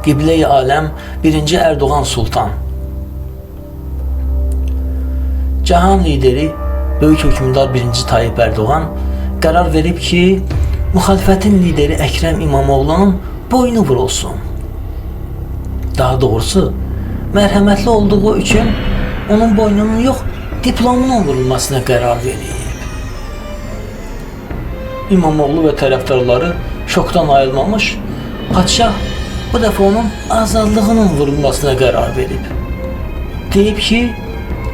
Qiblə-i aləm 1-ci Erdoğan Sultan. Cahan lideri, böyük hökmdar 1-ci Tayyip Erdoğan qərar verib ki, müxalifətin lideri Əkrəm İmamoğlu'nun boynu vurulsun. Daha doğrusu, mərhəmətli olduğu üçün onun boynunun yox, diplomunun vurulmasına qərar verib. İmamoğlu və tərəfdarları şokdan ayılmamış, padşah bu dəfə onun azadlığının vurulmasına qərar verib. Deyib ki,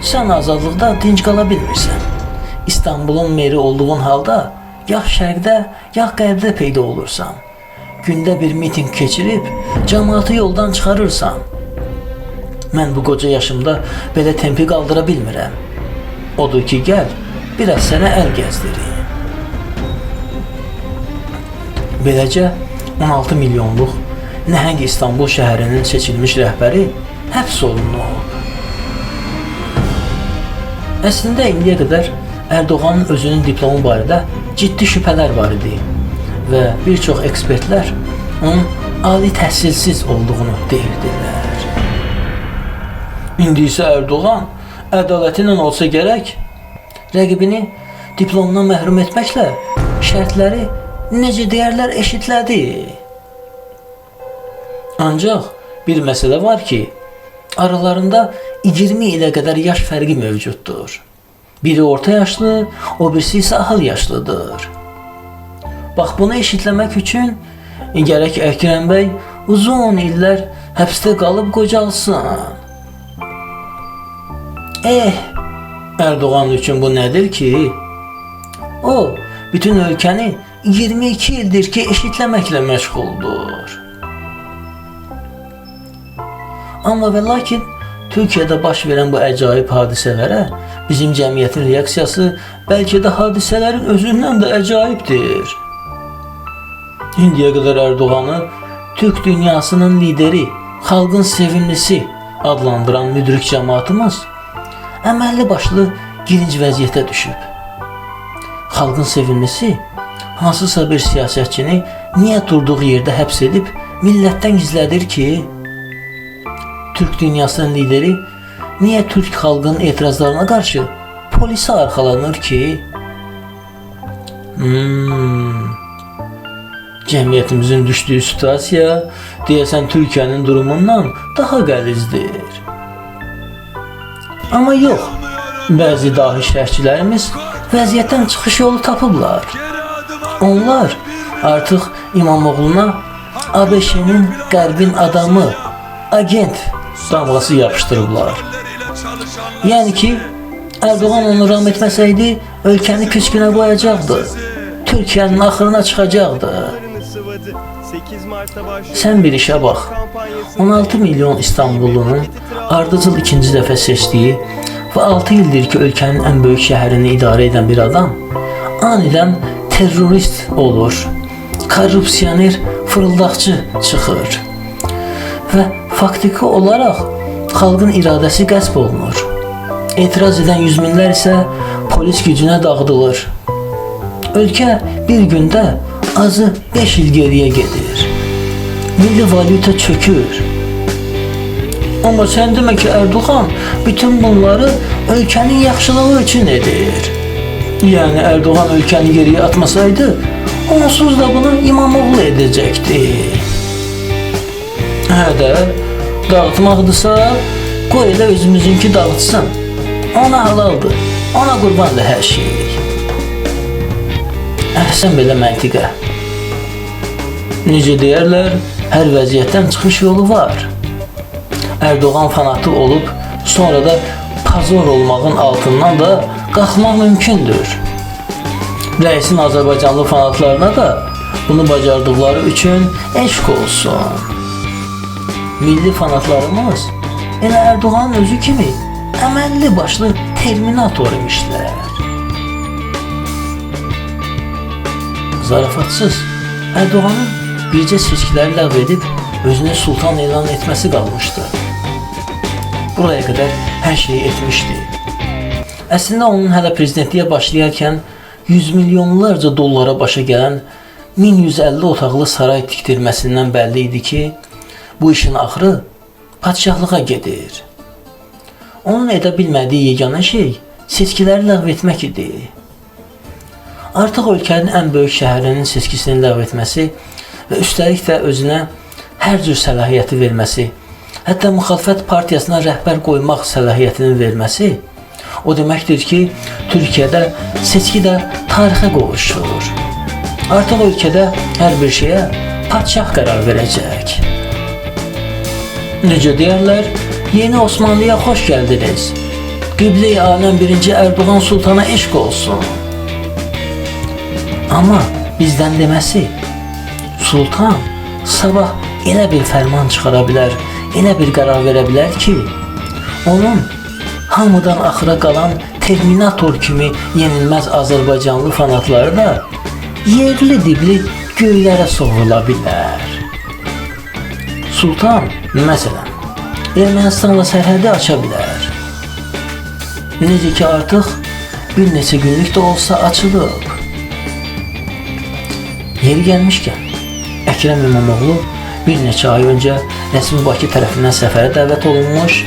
sən azadlıqda dinc qala bilmirsən. İstanbul'un meri olduğun halda ya şərqdə, ya qərbdə peyda olursan. Gündə bir miting keçirib, cəmaatı yoldan çıxarırsan. Mən bu qoca yaşımda belə tempi qaldıra bilmirəm. Odur ki, gəl, biraz sənə əl gəzdirim. Beləcə, 16 milyonluq nəhəng İstanbul şəhərinin seçilmiş rəhbəri həbs olunub. Əslində, indiyə qədər Erdoğan'ın özünün diplomu barədə ciddi şübhələr var idi və bir çox ekspertlər onun ali təhsilsiz olduğunu deyirdilər. İndi isə Erdoğan ədaləti ilə olsa gərək, rəqibini diplomdan məhrum etməklə şərtləri necə deyərlər eşitlədi. Ancaq bir məsələ var ki, aralarında 20 ilə qədər yaş fərqi mövcuddur. Biri orta yaşlı, o birisi isə ahıl yaşlıdır. Bax, bunu eşitləmək üçün gərək Əkrəm bəy uzun illər həbsdə qalıb qocalsın. Erdoğan üçün bu nədir ki? O, bütün ölkəni 22 ildir ki, eşitləməklə məşğuldur. Amma və lakin Türkiyədə baş verən bu əcaib hadisələrə bizim cəmiyyətin reaksiyası bəlkə də hadisələrin özündən də əcaibdir. İndiyə qədər Erdoğan'ı Türk dünyasının lideri, xalqın sevimlisi adlandıran müdrik cəmaatımız əməlli başlı girinc vəziyyətə düşüb. Xalqın sevimlisi hansısa bir siyasətçini niyə durduğu yerdə həbs edib millətdən gizlədir ki, Türk dünyasının lideri niyə Türk xalqının etirazlarına qarşı polisə arxalanır ki? Cəmiyyətimizin düşdüyü situasiya deyəsən Türkiyənin durumundan daha qəlizdir. Amma yox, bəzi dahi şərhçilərimiz vəziyyətdən çıxış yolu tapıblar. Onlar artıq İmamoğlu'na ABŞ-nin qərbin adamı, agent damğası yapışdırıblar. Yəni ki, Erdoğan onu ram etməsəydi, ölkəni küskünə qoyacaqdı. Türkiyənin axırına çıxacaqdı. Sən bir işə bax. 16 milyon İstanbullunun ardıcıl ikinci dəfə seçdiyi və 6 ildir ki, ölkənin ən böyük şəhərini idarə edən bir adam anidən terrorist olur, korrupsioner, fırıldaqçı çıxır və faktiki olaraq xalqın iradəsi qəsb olunur. Etiraz edən yüz minlər isə polis gücünə dağıdılır. Ölkə bir gündə azı 5 il geriyə gedir. Milli valyuta çökür. Amma sən demə ki, Erdoğan bütün bunları ölkənin yaxşılığı üçün edir. Yəni Erdoğan ölkəni geriyə atmasaydı, onsuz da bunu İmamoğlu edəcəkdi. Dağıtmaqdırsa, qoy elə özümüzünki dağıtsın. Ona halaldır, ona qurbandır hər şey. Əhsən belə məntiqə. Necə deyərlər, hər vəziyyətdən çıxış yolu var. Erdoğan fanatı olub, sonra da pazor olmağın altından da qalxmaq mümkündür. Rəisin Azərbaycanlı fanatlarına da bunu bacardıqları üçün eşq olsun. Milli fanatlarımız elə Erdoğan'ın özü kimi əməlli başlı terminator imişlər. Zarafatsız, Erdoğan'ın bircə seçkiləri ləğv edib özünü sultan elan etməsi qalmışdı. Buraya qədər hər şeyi etmişdi. Əslində onun hələ prezidentliyə başlayarkən 100 milyonlarca dollara başa gələn 1150 otaqlı saray tikdirməsindən bəlli idi ki, bu işin axırı padşahlığa gedir. Onun edə bilmədiyi yeganə şey seçkiləri ləğv etmək idi. Artıq ölkənin ən böyük şəhərinin seçkisini ləğv etməsi və üstəlik də özünə hər cür səlahiyyəti verməsi, hətta müxalifət partiyasına rəhbər qoymaq səlahiyyətini verməsi o deməkdir ki, Türkiyədə seçki də tarixə qovuşur. Artıq ölkədə hər bir şeyə padşah qərar verəcək. Necə deyərlər, yeni Osmanlıya xoş gəldiniz. Qiblə-i aləm 1. Erdoğan Sultana eşq olsun. Amma bizdən deməsi, Sultan sabah elə bir fərman çıxara bilər, elə bir qərar verə bilər ki, onun hamıdan axıra qalan Terminator kimi yenilməz Azərbaycanlı fanatları da yerli dibli göylərə sovrula bilər. Sultan, məsələn, Ermənistanla sərhədi aça bilər. Necə ki, artıq bir neçə günlük də olsa açılıb. Yeri gəlmişkən, Əkrəm İmamoğlu bir neçə ay öncə rəsmi Bakı tərəfindən səfərə dəvət olunmuş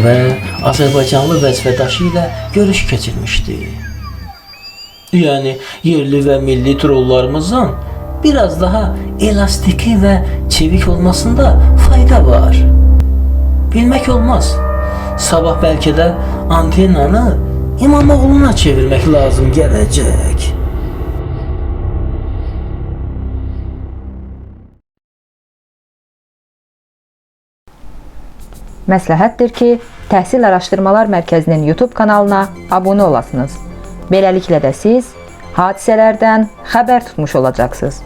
və Azərbaycanlı vəzifədaşı ilə görüş keçirmişdi. Yəni, yerli və milli trollarımızdan biraz daha elastiki və çevik olmasında fayda var. Bilmək olmaz, sabah bəlkə də antenanı İmamoğlu'na çevirmək lazım gələcək. Məsləhətdir ki, Təhsil Araşdırmalar Mərkəzinin YouTube kanalına abunə olasınız. Beləliklə də siz hadisələrdən xəbər tutmuş olacaqsınız.